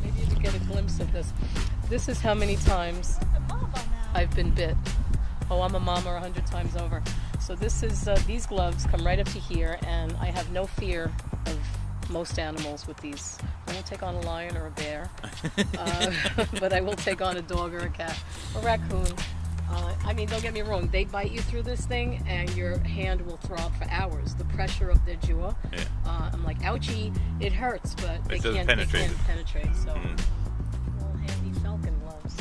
Maybe you can get a glimpse of this. This is how many times I've been bit. Oh, I'm a mama 100 times over. So this is, these gloves come right up to here, and I have no fear of most animals with these. I won't take on a lion or a bear, but I will take on a dog or a cat, a raccoon. I mean, don't get me wrong, they bite you through this thing and your hand will throb for hours. The pressure of their jaw, I'm like, ouchie, it hurts, but they can't penetrate. So, little handy falcon gloves.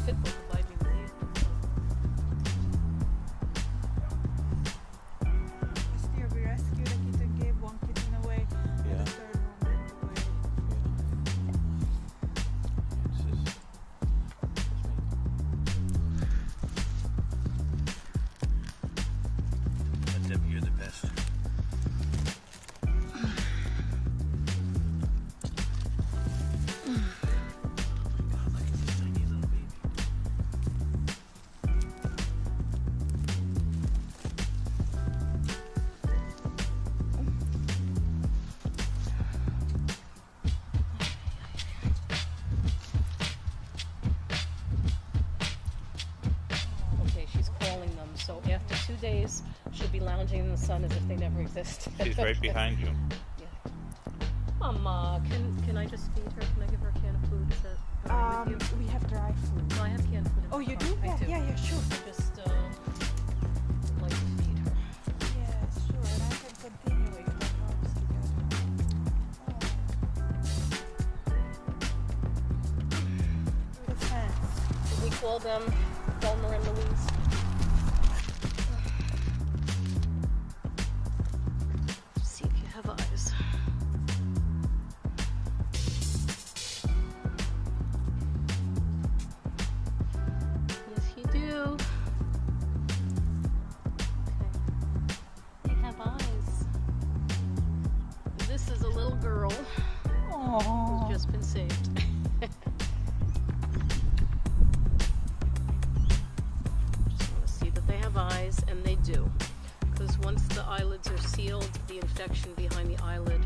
Pitbull could bite me with these. This year we rescued a kitten, gave one kitten away, and the third one went away. Debi, you're the best. Okay, she's calling them. So after 2 days, she'll be lounging in the sun as if they never existed. She's right behind you. Yeah. Mama, can I just feed her? Can I give her a can of food? Is that all right with you? We have dry food. No, I have canned food in Oh, the you car. do? I do. Yeah, sure. I just like to feed her. Yeah, sure. And I can continue if that helps together. The fence. Did we call them Thelma and Louise? See if you have eyes. Yes, you do. Okay. You have eyes. This is a little girl Oh. who's just been saved. Just want to see that they have eyes, and they do. Because once the eyelids are sealed, the infection behind the eyelid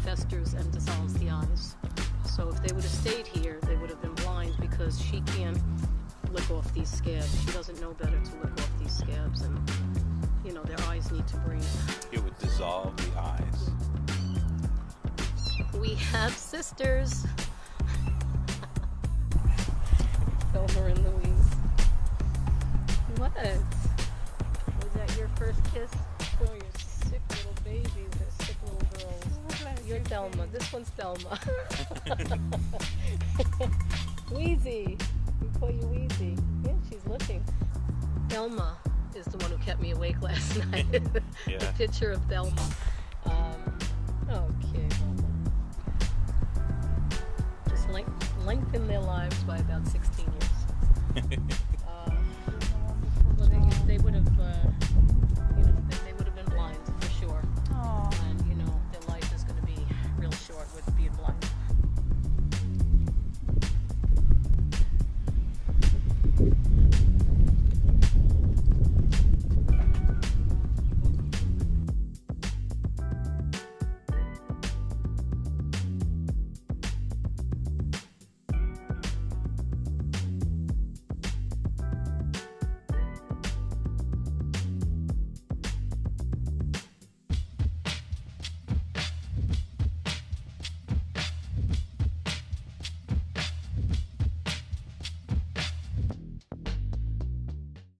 festers and dissolves the eyes. So if they would have stayed here, they would have been blind because she can't lick off these scabs. She doesn't know better to lick off these scabs, and you know, their eyes need to breathe. It would dissolve the eyes. We have sisters. Thelma and Louise. What? Was that your first kiss? Oh, you're sick little babies. They're sick little girls. You're Thelma. This one's Thelma. Wheezy. We call you Wheezy. Yeah, she's looking. Thelma is the one who kept me awake last night. Yeah. The picture of Thelma. Okay. Just lengthen their lives by about 16 years.